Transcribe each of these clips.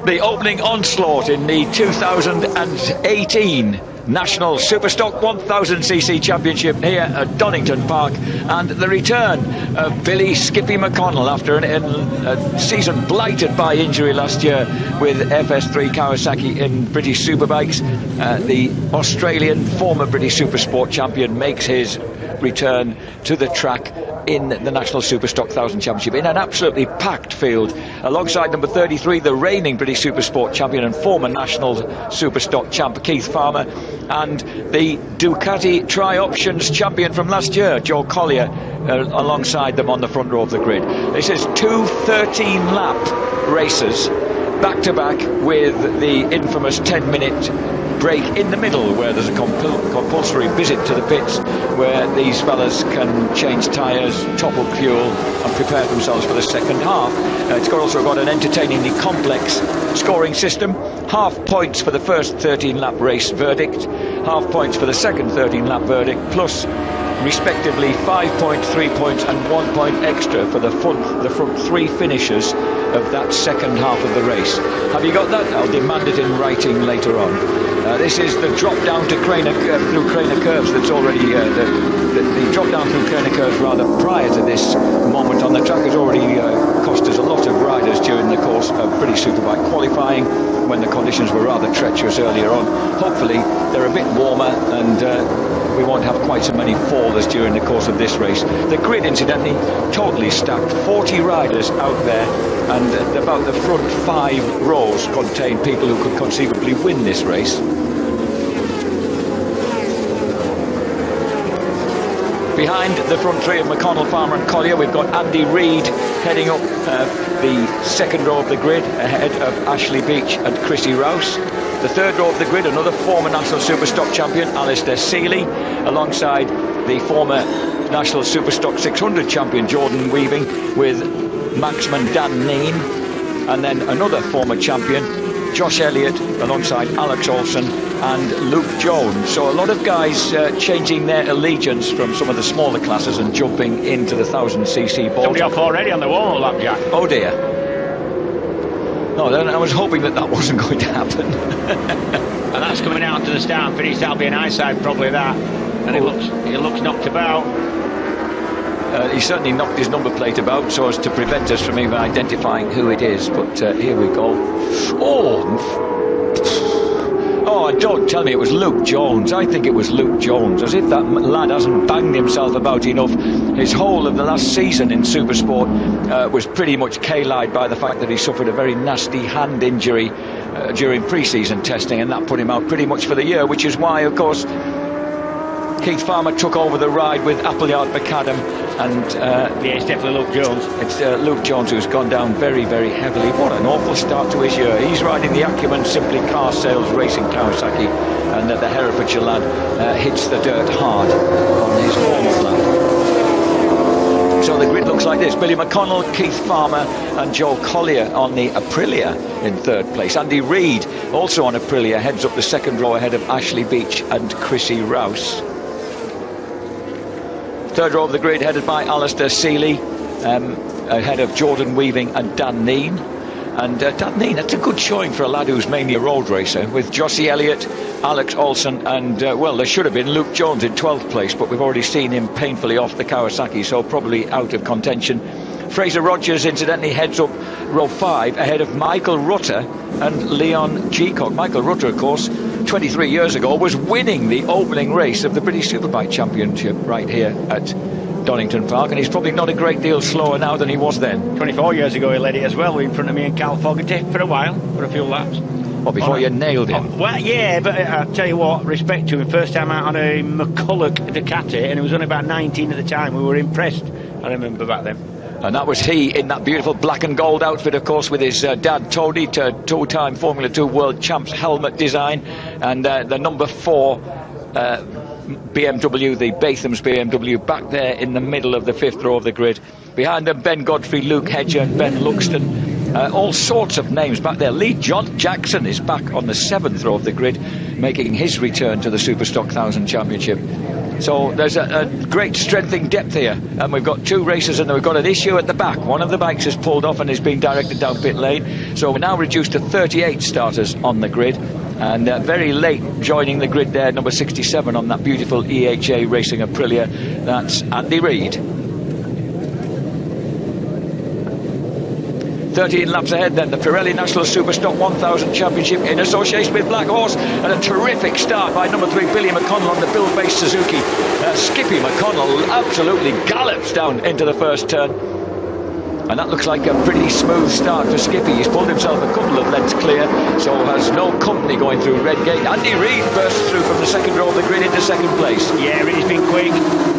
the opening onslaught in the 2018 National Superstock 1000cc Championship here at Donington Park, and the return of Billy Skippy McConnell after a season blighted by injury last year with FS3 Kawasaki in British Superbikes. The Australian former British Supersport champion makes his return to the track in the National Superstock 1000 Championship in an absolutely packed field, alongside number 33, the reigning British Supersport champion and former National Superstock champ Keith Farmer, and the Ducati Tri-Options champion from last year, Joe Collier, alongside them on the front row of the grid. This is two 13-lap races back-to-back with the infamous 10-minute break in the middle, where there's a compulsory visit to the pits where these fellas can change tyres, top up fuel and prepare themselves for the second half. It's also got an entertainingly complex scoring system. Half points for the first 13-lap race verdict, half points for the second 13-lap verdict, plus respectively 5 points, 3 points and 1 point extra for the front three finishers of that second half of the race. Have you got that? I'll demand it in writing later on. This is the drop down to through Craner Curves that's already the drop down through Craner Curves rather prior to this moment on the track has already cost us a lot of riders during the course of British Superbike qualifying, when the conditions were rather treacherous earlier on. Hopefully they're a bit warmer and we won't have quite so many fallers during the course of this race. The grid, incidentally, totally stacked. 40 riders out there, and about the front 5 rows contain people who could conceivably win this race. Behind the front three of McConnell, Farmer and Collier, we've got Andy Reid heading up the second row of the grid, ahead of Ashley Beach and Chrissy Rouse. The third row of the grid, another former National Superstock champion, Alistair Seeley, alongside the former National Superstock 600 champion, Jordan Weaving, with Maxman Dan Neen, and then another former champion, Josh Elliott, alongside Alex Olsen and Luke Jones. So a lot of guys changing their allegiance from some of the smaller classes and jumping into the 1000cc ball. Somebody off already on the wall, lap, Jack. Oh dear. No, I was hoping that wasn't going to happen. And that's coming out to the start and finish. That'll be an eyesight, probably that. And it looks knocked about. He certainly knocked his number plate about so as to prevent us from even identifying who it is. But here we go. Oh, don't tell me it was Luke Jones. I think it was Luke Jones, as if that lad hasn't banged himself about enough. His whole of the last season in Supersport was pretty much K-lied by the fact that he suffered a very nasty hand injury during pre-season testing, and that put him out pretty much for the year, which is why, of course, Keith Farmer took over the ride with Appleyard McAdam, and yeah, it's definitely Luke Jones. It's Luke Jones who's gone down very, very heavily. What an awful start to his year. He's riding the Acumen Simply Car Sales Racing Kawasaki, and the Herefordshire lad hits the dirt hard on his former lap. So the grid looks like this: Billy McConnell, Keith Farmer and Joe Collier on the Aprilia in third place. Andy Reid, also on Aprilia, heads up the second row ahead of Ashley Beach and Chrissy Rouse. Third row of the grid headed by Alistair Seeley, ahead of Jordan Weaving and Dan Neen. And Dan Neen, that's a good showing for a lad who's mainly a road racer, with Jossie Elliott, Alex Olsen and, well, there should have been Luke Jones in 12th place, but we've already seen him painfully off the Kawasaki, so probably out of contention. Fraser Rogers, incidentally, heads up row 5 ahead of Michael Rutter and Leon Geacock. Michael Rutter, of course, 23 years ago was winning the opening race of the British Superbike Championship right here at Donington Park, and he's probably not a great deal slower now than he was then. 24 years ago he led it as well, in front of me and Cal Fogarty for a while, for a few laps. Well, before you nailed him. Well, yeah, but I'll tell you what, respect to him, first time out on a McCulloch Ducati, and he was only about 19 at the time. We were impressed, I remember back then. And that was he in that beautiful black and gold outfit, of course, with his dad Tony, two-time Formula 2 World Champs helmet design, and the number 4 BMW, the Batham's BMW, back there in the middle of the fifth row of the grid. Behind them, Ben Godfrey, Luke Hedger, Ben Luxton, all sorts of names back there. Lee John Jackson is back on the 7th row of the grid, making his return to the Superstock 1000 Championship. So there's a great strength in depth here, and we've got 2 racers, and we've got an issue at the back. One of the bikes has pulled off and is being directed down pit lane, so we're now reduced to 38 starters on the grid, and very late joining the grid there, number 67 on that beautiful EHA Racing Aprilia. That's Andy Reid. 13 laps ahead then, the Pirelli National Superstock 1000 Championship in association with Black Horse, and a terrific start by number 3 Billy McConnell on the Bill-based Suzuki. Skippy McConnell absolutely gallops down into the first turn, and that looks like a pretty smooth start for Skippy. He's pulled himself a couple of lengths clear, so has no company going through Red Gate. Andy Reid bursts through from the second row of the grid into second place. Yeah, Reid's been quick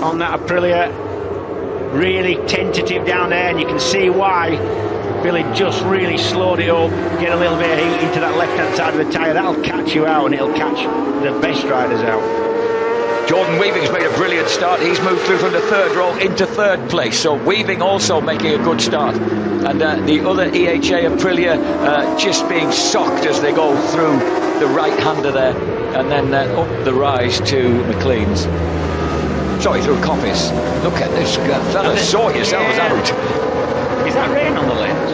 on that Aprilia, really tentative down there, and you can see why. Billy just really slowed it up, get a little bit of heat into that left-hand side of the tyre. That'll catch you out, and it'll catch the best riders out. Jordan Weaving's made a brilliant start. He's moved through from the third row into third place. So Weaving also making a good start. And the other EHA Aprilia just being socked as they go through the right-hander there. And then up the rise to McLean's. Sorry, through Coppice. Look at this, fella, sort yourselves out. Is that rain on the lens?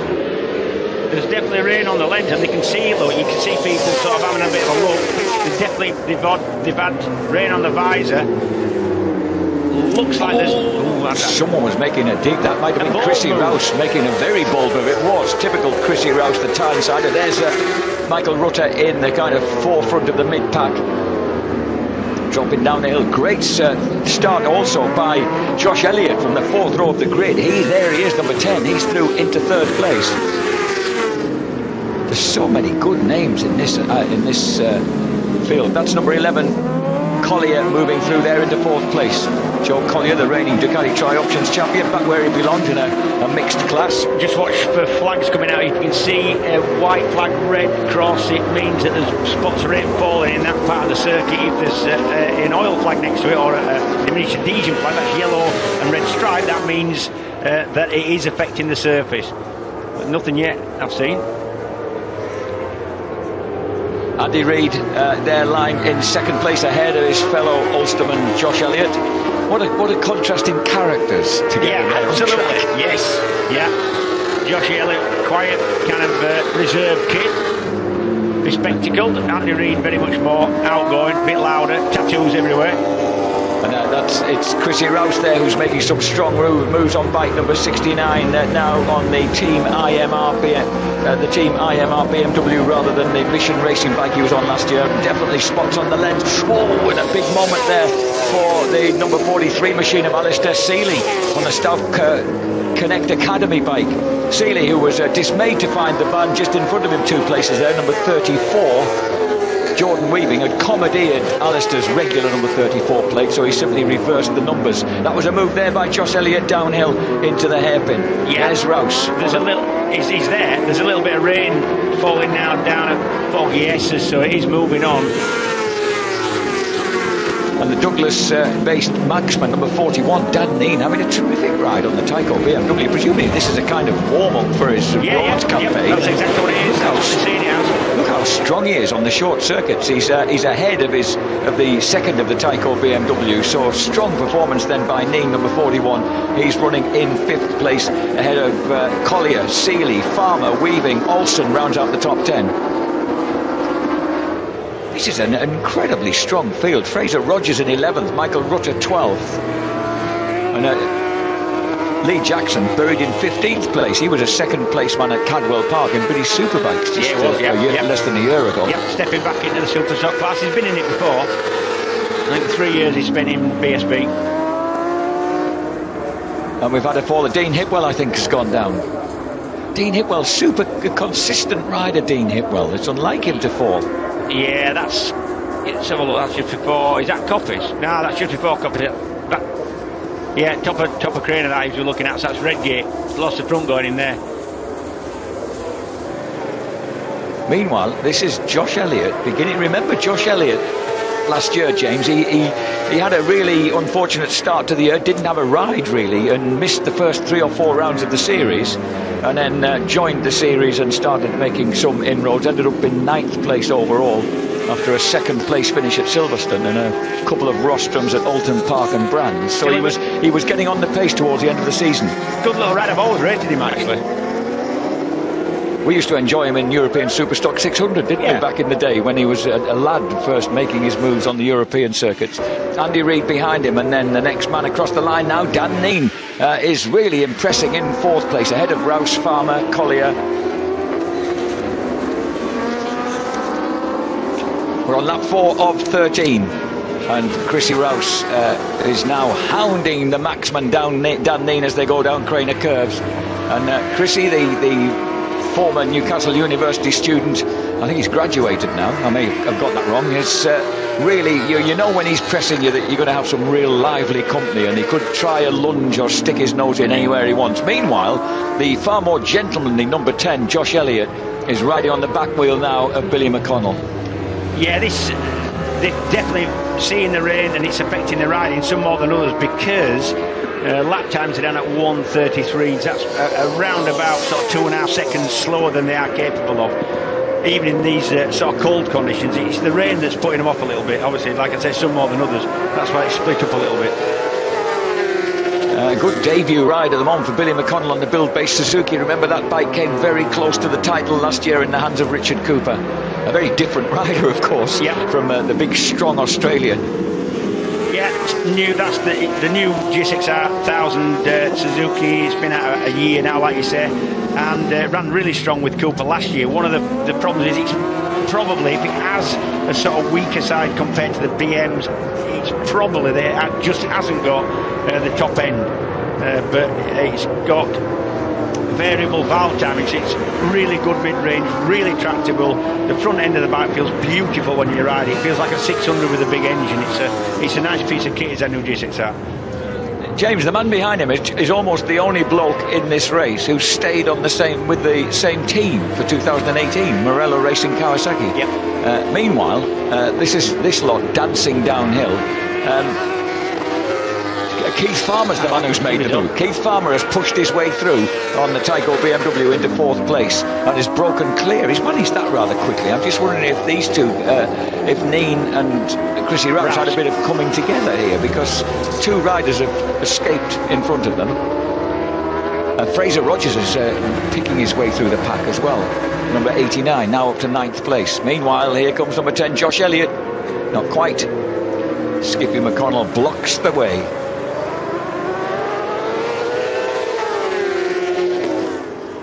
There's definitely rain on the lens, and they can see it. Look, you can see people sort of having a bit of a look. There's definitely they've had rain on the visor. Looks like there's someone was making a dig. That might have been Chrissy Rouse making a very bold move. It was typical Chrissy Rouse, the Tyneside. There's Michael Rutter in the kind of forefront of the mid-pack, dropping down the hill. Great start also by Josh Elliott from the fourth row of the grid. There he is, number 10. He's through into third place. There's so many good names in this field. That's number 11. Collier moving through there into fourth place. Joe Collier, the reigning Ducati Tri-Options champion, back where he belonged in a mixed class. Just watch for flags coming out. You can see a white flag, red cross. It means that there's spots of rain falling in that part of the circuit. If there's an oil flag next to it, or a diminished adhesion flag, that's yellow and red stripe, that means that it is affecting the surface. But nothing yet I've seen. Andy Reid there lying in second place ahead of his fellow Ulsterman Josh Elliott. What a contrasting characters together. Yeah, absolutely. Yes, yeah. Josh Elliott, quiet, kind of reserved kid, bespectacled. Andy Reid very much more outgoing, a bit louder, tattoos everywhere. And it's Chrissy Rouse there who's making some strong moves on bike number 69 now on the Team IMR BMW rather than the Mission Racing bike he was on last year. Definitely spots on the lens. Oh, and a big moment there for the number 43 machine of Alistair Seeley on the South Connect Academy bike. Seeley, who was dismayed to find the van just in front of him 2 places there, number 34. Jordan Weaving had commandeered Alistair's regular number 34 plate, so he simply reversed the numbers. That was a move there by Josh Elliott downhill into the hairpin. Yeah. There's Rouse. There's a little, he's there. There's a little bit of rain falling now down at Foggy Esses, so it is moving on. And the Douglas-based marksman, number 41, Dan Neen, having a terrific ride on the Tyco BMW. Presumably this is a kind of warm-up for his Roads campaign. That's exactly what it is. Look how strong he is on the short circuits. He's ahead of the second of the Tyco BMW. So strong performance then by Neen, number 41. He's running in 5th place ahead of Collier, Seeley, Farmer, Weaving. Olsen rounds out the top 10. This is an incredibly strong field. Fraser Rogers in 11th, Michael Rutter 12th. And Lee Jackson buried in 15th place. He was a second place man at Cadwell Park in British Superbikes just less than a year ago. Yep, stepping back into the Superstock class. He's been in it before. I think 3 years he spent in BSB. And we've had a fall. Dean Hipwell, I think, has gone down. Dean Hipwell, super consistent rider, Dean Hipwell. It's unlike him to fall. Yeah, let's have a look. That's just before. Is that Coppice? No, that's just before Coppice. Yeah, top of crane of that if you're looking at. So that's Redgate. Lost the front going in there. Meanwhile, this is Josh Elliott beginning. Remember Josh Elliott last year, James? He had a really unfortunate start to the year. Didn't have a ride really, and missed the first 3 or 4 rounds of the series. And then joined the series and started making some inroads. Ended up in 9th place overall. after a second place finish at Silverstone and a couple of rostrums at Alton Park and Brands. So he was getting on the pace towards the end of the season. Good little ride. I've always rated him, actually. We used to enjoy him in European Superstock 600, didn't we, back in the day when he was a lad first making his moves on the European circuits. Andy Reid behind him, and then the next man across the line now, Dan Neen, is really impressing in fourth place, ahead of Rouse, Farmer, Collier. We're on lap 4 of 13, and Chrissy Rouse is now hounding the Maxman Dan Neen as they go down Craner curves. And Chrissy, the former Newcastle University student, I think he's graduated now, I may have got that wrong, is really, you know when he's pressing you that you're going to have some real lively company, and he could try a lunge or stick his nose in anywhere he wants. Meanwhile, the far more gentlemanly number 10, Josh Elliott, is riding on the back wheel now of Billy McConnell. Yeah, they're definitely seeing the rain, and it's affecting the riding some more than others, because lap times are down at 1:33. That's around about sort of 2.5 seconds slower than they are capable of, even in these sort of cold conditions. It's the rain that's putting them off a little bit. Obviously, like I say, some more than others. That's why it's split up a little bit. Good debut ride at the moment for Billy McConnell on the build-based Suzuki. Remember, that bike came very close to the title last year in the hands of Richard Cooper. A very different rider, of course, from the big, strong Australian. Yeah, new. That's the new G6000 Suzuki. It's been out a year now, like you say, and ran really strong with Cooper last year. One of the problems is it's probably, if it has a sort of weaker side compared to the BMs, it's probably there. It just hasn't got the top end, but it's got variable valve timing. It's really good mid-range, really tractable. The front end of the bike feels beautiful when you ride it. It feels like a 600 with a big engine. It's a nice piece of kit, is that new G6R. James, the man behind him is almost the only bloke in this race who stayed on with the same team for 2018, Morello Racing Kawasaki. Yep. Meanwhile, this lot dancing downhill. Keith Farmer's the man who's made the move. Keith Farmer has pushed his way through on the Tyco BMW into fourth place and has broken clear. He's managed that rather quickly. I'm just wondering if these two, if Neen and Chrissy Rouse had a bit of coming together here, because two riders have escaped in front of them. Fraser Rogers is picking his way through the pack as well. Number 89, now up to 9th place. Meanwhile, here comes number 10, Josh Elliott. Not quite. Skippy McConnell blocks the way.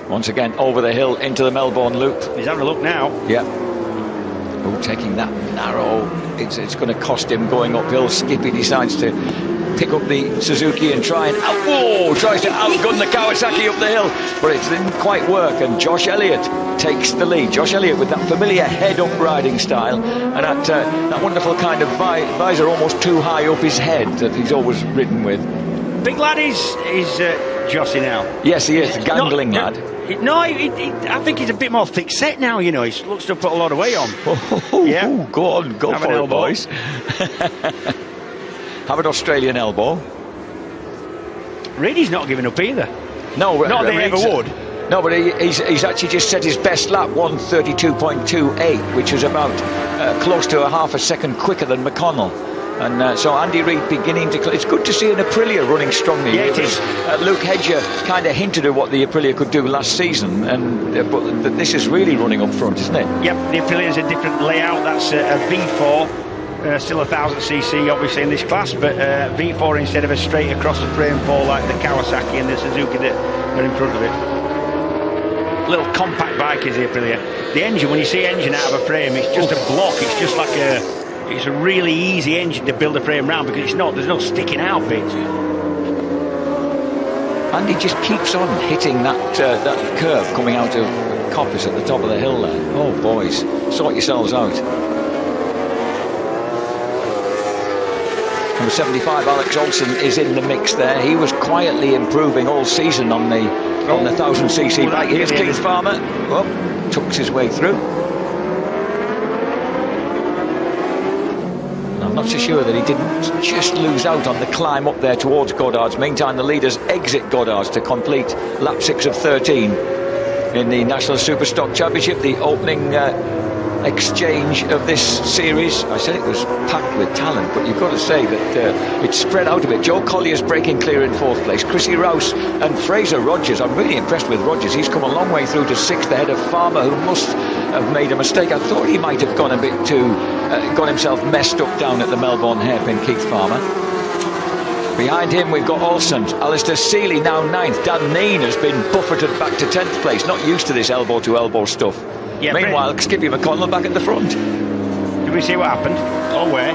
Once again, over the hill into the Melbourne Loop. He's having a look now. Yeah. Oh, taking that narrow. It's going to cost him going uphill. Skippy decides to pick up the Suzuki and tries to outgun the Kawasaki up the hill, but it didn't quite work, and Josh Elliott takes the lead. Josh Elliott with that familiar head-up riding style and that wonderful kind of visor almost too high up his head that he's always ridden with. Big lad is Jossie now. Yes, he is. Gangling lad. No, I think he's a bit more thick set now, you know. He looks to put a lot of weight on. Yeah. Go on, go for it, boys. Have an Australian elbow. Reedy's not giving up either. No, not that he ever would. No, but he's actually just set his best lap, 1:32.28, which is about close to a half a second quicker than McConnell. And so Andy Reid beginning to... It's good to see an Aprilia running strongly. Yeah, it is. Luke Hedger kind of hinted at what the Aprilia could do last season, and but this is really running up front, isn't it? Yep, the Aprilia is a different layout. That's a V4, still 1000cc obviously in this class, but V4 instead of a straight across the frame fall like the Kawasaki and the Suzuki that are in front of it. Little compact bike is the Aprilia. The engine, when you see engine out of a frame, it's just a block. It's just like it's a really easy engine to build a frame round because there's no sticking out bits. And he just keeps on hitting that curve coming out of Coppice at the top of the hill there. Oh boys, sort yourselves out. Number 75, Alex Olsen, is in the mix there. He was quietly improving all season on the 1000cc bike. Here's Keith Farmer. Oh, tucks his way through. I'm not so sure that he didn't just lose out on the climb up there towards Goddard's. Meantime, the leaders exit Goddard's to complete lap 6 of 13 in the National Superstock Championship, the opening exchange of this series. I said it was packed with talent, but you've got to say that it's spread out a bit. Joe Collier's breaking clear in 4th place. Chrissy Rouse and Fraser Rogers. I'm really impressed with Rogers. He's come a long way through to 6th ahead of Farmer, who must have made a mistake. I thought he might have gone a bit too, got himself messed up down at the Melbourne hairpin, Keith Farmer. Behind him we've got Olsen, Alistair Seeley now 9th. Dan Neen has been buffeted back to 10th place, not used to this elbow-to-elbow stuff. Yeah, meanwhile, Skippy McConnell back at the front. Did we see what happened? Oh, where?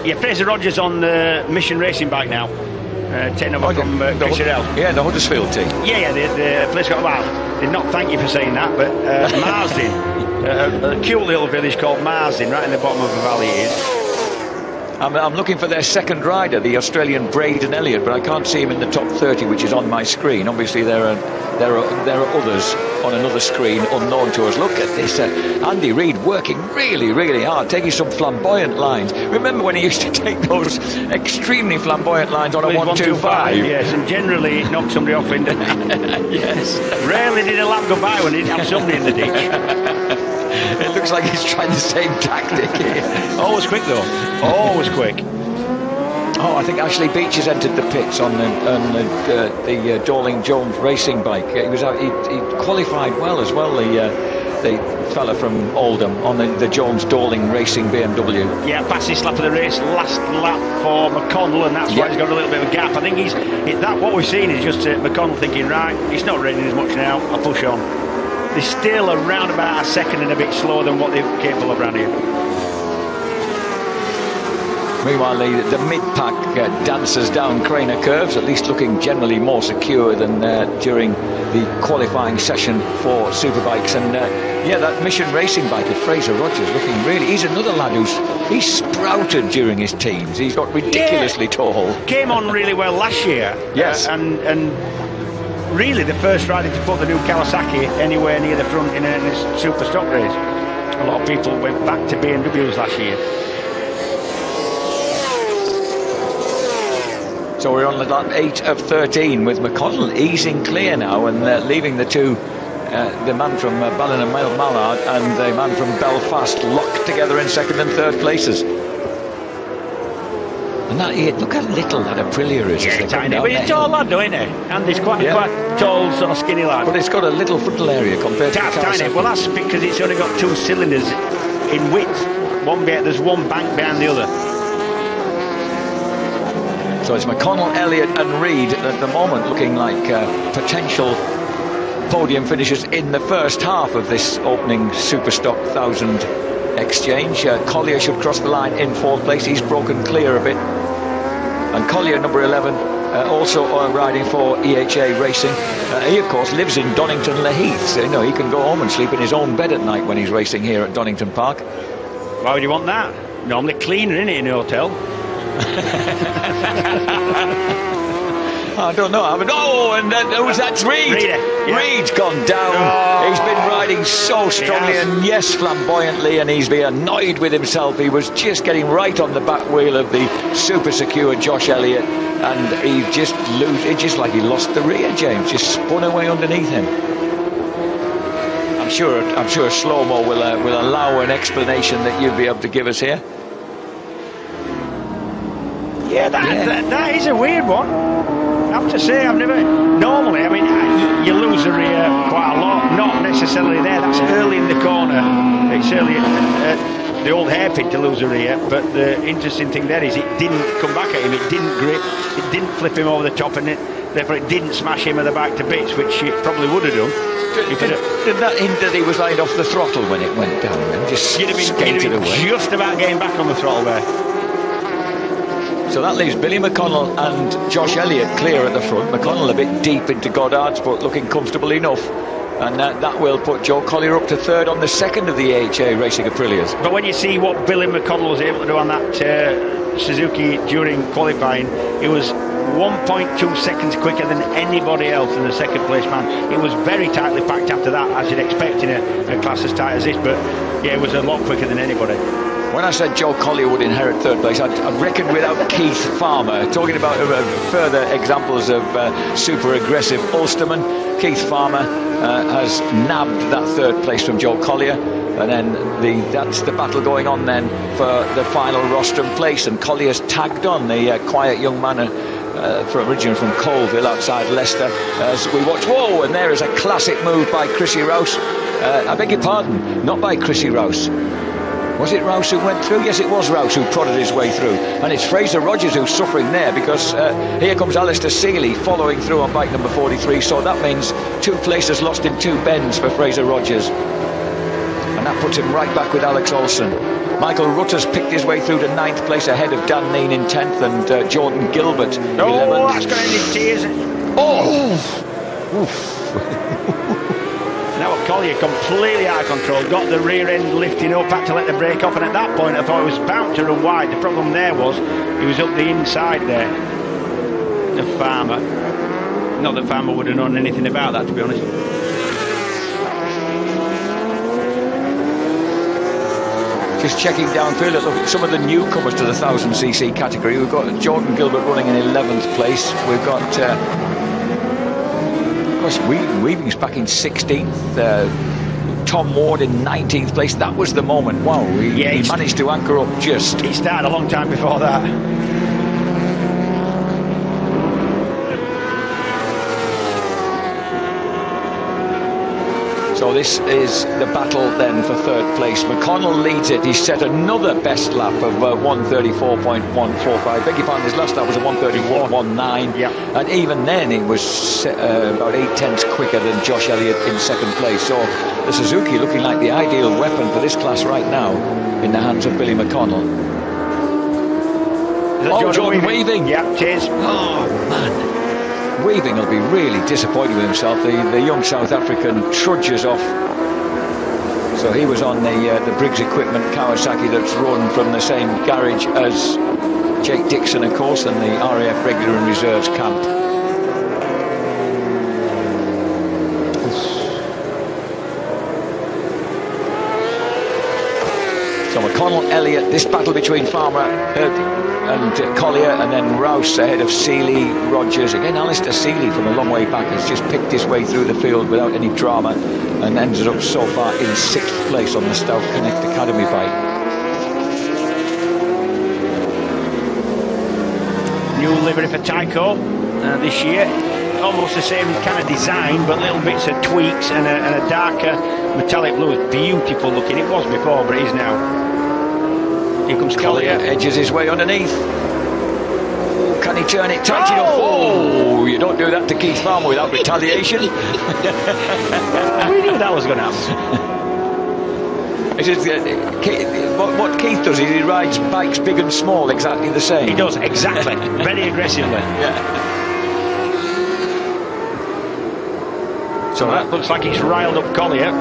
Yeah, Fraser Rogers on the Mission Racing bike now. 10 over from Chris Irrell. Yeah, the Huddersfield team. Yeah, the place got, well, did not thank you for saying that, but Marsden, a cute little village called Marsden, right in the bottom of the valley it is. I'm looking for their second rider, the Australian Braden Elliott, but I can't see him in the top 30, which is on my screen. Obviously, there are others on another screen unknown to us. Look at this, Andy Reid working really, really hard, taking some flamboyant lines. Remember when he used to take those extremely flamboyant lines on a 125? Yes, and generally it knocked somebody off in the yes. Rarely did a lap go by when he didn't have somebody in the ditch. It looks like he's trying the same tactic here. Always quick though. Always quick. Oh, I think Ashley Beach has entered the pits on the Dorling Jones racing bike. He was out. He qualified well as well. The fella from Oldham on the Jones Dorling racing BMW. Yeah, fastest lap of the race, last lap for McConnell, and that's why he's got a little bit of a gap. I think what we've seen is just McConnell thinking, right, he's not raining as much now. I'll push on. They're still around about a second and a bit slower than what they're capable of around here. Meanwhile, the mid-pack dances down Craner curves, at least looking generally more secure than during the qualifying session for Superbikes. And yeah, that Mission Racing bike at Fraser Rogers looking really... He's another lad he's sprouted during his teens. He's got ridiculously tall. Came on really well last year. Yes. And really the first rider to put the new Kawasaki anywhere near the front in a super stock race. A lot of people went back to BMWs last year. So we're on the lap 8 of 13 with McConnell easing clear now and leaving the two, the man from Ballin and Mallard and the man from Belfast locked together in 2nd and 3rd places. And look how little that Aprilia is. Yeah, tiny. But he's a tall lad, though, isn't he? And he's quite tall, sort of skinny lad. But it's got a little frontal area compared to Kawasaki. Tiny. Well, that's because it's only got 2 cylinders in width. There's one bank behind the other. So it's McConnell, Elliott and Reid at the moment looking like potential podium finishers in the first half of this opening Superstock 1000 exchange. Collier should cross the line in 4th place. He's broken clear a bit. And Collier, number 11, also riding for EHA Racing. He, of course, lives in Donington Leheath. So, he can go home and sleep in his own bed at night when he's racing here at Donington Park. Why would you want that? Normally cleaner, isn't it, in a hotel? I don't know. That's Reid. Yeah. Reid's gone down. Oh. He's been riding so strongly and yes, flamboyantly, and he's been annoyed with himself. He was just getting right on the back wheel of the super secure Josh Elliott, and it's just like he lost the rear, James. Just spun away underneath him. I'm sure Slow-Mo will allow an explanation that you'll be able to give us here. Yeah, that is a weird one. I have to say, normally, you lose the rear quite a lot, not necessarily there, that's early in the corner, it's early at the old hairpin to lose the rear, but the interesting thing there is it didn't come back at him, it didn't grip, it didn't flip him over the top, and therefore it didn't smash him at the back to bits, which it probably would have done. Did that hint that he was laid off the throttle when it went down and just skated away? Just about getting back on the throttle there. So that leaves Billy McConnell and Josh Elliott clear at the front. McConnell a bit deep into Goddard's, but looking comfortable enough. And that will put Joe Collier up to 3rd on the 2nd of the AHA Racing Aprilias. But when you see what Billy McConnell was able to do on that Suzuki during qualifying, it was 1.2 seconds quicker than anybody else in the 2nd place man. It was very tightly packed after that, as you'd expect in a class as tight as this, but yeah, it was a lot quicker than anybody. When I said Joe Collier would inherit third place, I reckoned without Keith Farmer. Talking about further examples of super aggressive Ulstermen, Keith Farmer has nabbed that third place from Joe Collier, and then that's the battle going on then for the final rostrum place. And Collier's tagged on, the quiet young man originally from Colville outside Leicester, as we watch. Whoa, and there is a classic move by Chrissy Rouse. I beg your pardon, not by Chrissy Rouse. Was it Rouse who went through? Yes, it was Rouse who prodded his way through. And it's Fraser Rogers who's suffering there, because here comes Alistair Seeley following through on bike number 43. So that means 2 places lost in 2 bends for Fraser Rogers. And that puts him right back with Alex Olsen. Michael Rutter's picked his way through to 9th place ahead of Dan Neen in 10th and Jordan Gilbert 11th. Oh, that's going to end in tears. Oh! Now Collier completely out of control, got the rear end lifting up, had to let the brake off, and at that point I thought he was bound to run wide. The problem there was he was up the inside there, the Farmer. Not that Farmer would have known anything about that, to be honest. Just checking downfield, look at some of the newcomers to the 1000cc category. We've got Jordan Gilbert running in 11th place. We've got of course Weaving's back in 16th. Tom Ward in 19th place. That was the moment. Wow, he managed to anchor up just. He started a long time before that. So this is the battle then for third place. McConnell leads it. He set another best lap of 134.145. Beg your pardon, his last lap was a 134.19. Yeah. And even then it was about 8/10 quicker than Josh Elliott in second place. So the Suzuki looking like the ideal weapon for this class right now in the hands of Billy McConnell. Oh, Jordan Weaving. Yeah, cheers. Oh, man. Weaving will be really disappointed with himself. The young South African trudges off. So he was on the Briggs Equipment Kawasaki that's run from the same garage as Jake Dixon, of course, and the RAF Regular and Reserves camp. So McConnell, Elliott, this battle between Farmer and Collier, and then Rouse ahead of Seeley, Rogers. Again, Alistair Seeley from a long way back has just picked his way through the field without any drama and ended up so far in 6th place on the Stout Connect Academy bike. New livery for Tyco this year. Almost the same kind of design, but little bits of tweaks and a darker metallic blue. It's beautiful looking. It was before, but it is now. Here comes Collier, edges his way underneath. Can he turn it tight enough? Oh, you don't do that to Keith Farmer without retaliation. We knew that was going to happen. It's just, what Keith does is he rides bikes big and small exactly the same. He does, exactly. Very aggressively. Yeah. So that looks like he's riled up Collier.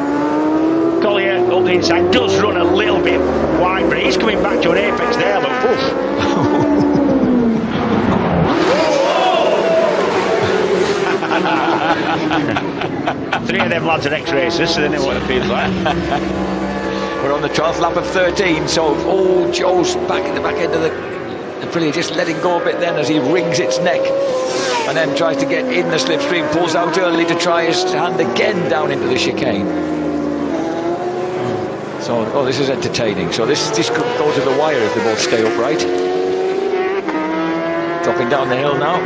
Collier up the inside does run a little bit wide, but he's coming back to an apex there. Look, Three of them lads are ex-racers, so they know what it feels like. We're on the 12th lap of 13, so Joe's back at the back end of the brilliant, just letting go a bit then as he wrings its neck. And then tries to get in the slipstream, pulls out early to try his hand again down into the chicane. So, this is entertaining. So this could go to the wire if they both stay upright. Dropping down the hill now.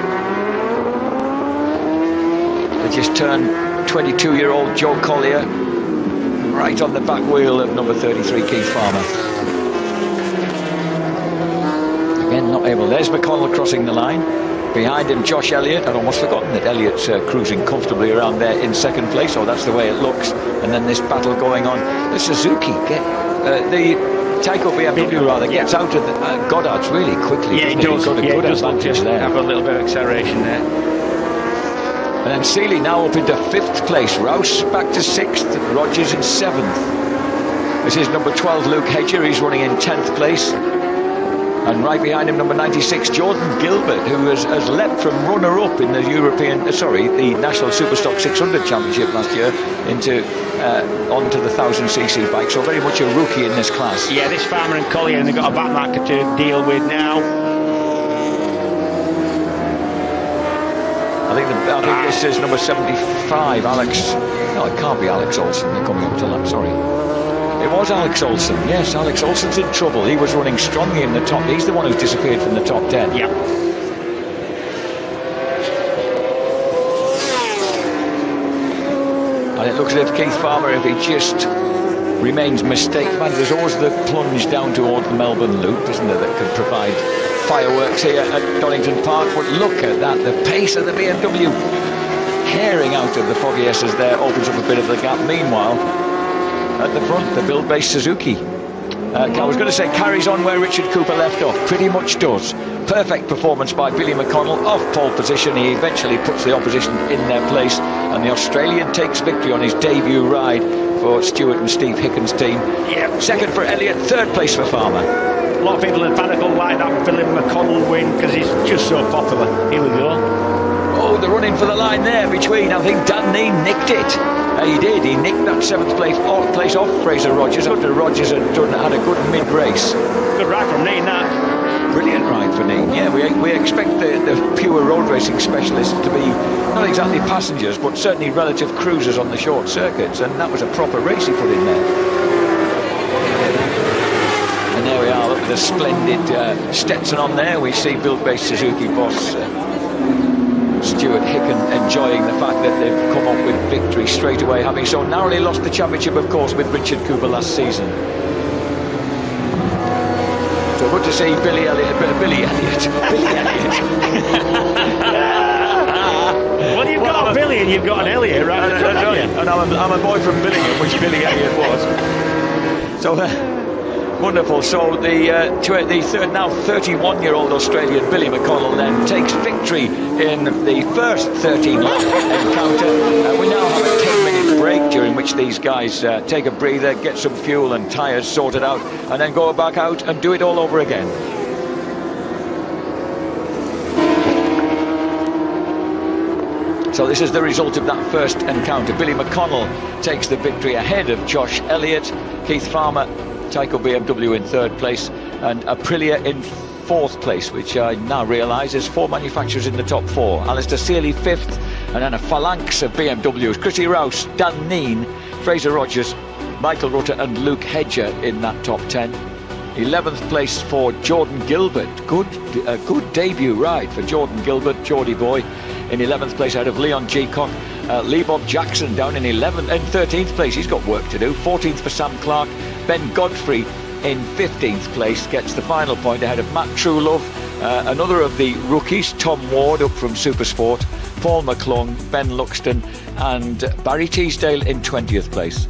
They just turned 22-year-old Joe Collier right on the back wheel of number 33, Keith Farmer. Again, not able. There's McConnell crossing the line. Behind him, Josh Elliott. I'd almost forgotten that Elliott's cruising comfortably around there in second place. Oh, that's the way it looks. And then this battle going on. The Suzuki, the Tyco BMW rather, gets out of the Goddard's really quickly. Yeah, it does. Got a good advantage there. Have a little bit of acceleration there. And then Seeley now up into 5th place. Rouse back to 6th. Rogers in 7th. This is number 12, Luke Hedger. He's running in 10th place. And right behind him, number 96, Jordan Gilbert, who has leapt from runner-up in the the National Superstock 600 Championship last year onto the 1000cc bike. So very much a rookie in this class. Yeah, this Farmer and Collier, and they've got a back marker to deal with now. I think this is number 75, Alex. No, it can't be Alex Olsen. They're coming up to that. Sorry. It was Alex Olsen. Yes, Alex Olsen's in trouble. He was running strongly in the top. He's the one who's disappeared from the top 10. Yeah. And it looks as if Keith Farmer, if he just remains mistake-man, there's always the plunge down towards the Melbourne Loop, isn't there, that could provide fireworks here at Donington Park. But look at that, the pace of the BMW herring out of the foggy S's there opens up a bit of the gap. Meanwhile, at the front, the build-based Suzuki, I was going to say carries on where Richard Cooper left off, pretty much does. Perfect performance by Billy McConnell, off pole position. He eventually puts the opposition in their place, and the Australian takes victory on his debut ride for Stuart and Steve Hicken's team. Yep. Second for Elliott, third place for Farmer. A lot of people in Panicle like that Billy McConnell win because he's just so popular. Here we go. Oh, they're running for the line there between, I think Dan Neen nicked it. He did, he nicked that seventh place off Fraser Rogers after Rogers had had a good mid-race. Good ride from Neen, that. Brilliant ride for Neen, yeah. We expect the pure road racing specialists to be not exactly passengers, but certainly relative cruisers on the short circuits, and that was a proper race he put in there. And there we are, look at the splendid Stetson on there. We see build-based Suzuki boss Stuart Hicken enjoying the fact that they've come up with victory straight away, having so narrowly lost the championship, of course, with Richard Cooper last season. So good to see Billy Elliott. Well, you've got a Billy and you've got an Elliott, right? And I'm a boy from Billingham, which Billy Elliott was. So wonderful. So the third, now 31-year-old Australian Billy McConnell then takes victory in the first 13-lap encounter. We now have a 10-minute break during which these guys take a breather, get some fuel and tyres sorted out, and then go back out and do it all over again. So this is the result of that first encounter. Billy McConnell takes the victory ahead of Josh Elliott, Keith Farmer, Tyco BMW in third place, and Aprilia in fourth place, which I now realise is 4 manufacturers in the top 4. Alistair Searley fifth, and then a phalanx of BMWs. Chrissy Rouse, Dan Neen, Fraser Rogers, Michael Rutter and Luke Hedger in that top 10. 11th place for Jordan Gilbert. Good debut ride for Jordan Gilbert, Geordie boy, in 11th place ahead of Leon Geacock. Lee Bob Jackson down in 13th place. He's got work to do. 14th for Sam Clark. Ben Godfrey in 15th place gets the final point ahead of Matt Truelove. Another of the rookies, Tom Ward, up from Supersport. Paul McClung, Ben Luxton and Barry Teasdale in 20th place.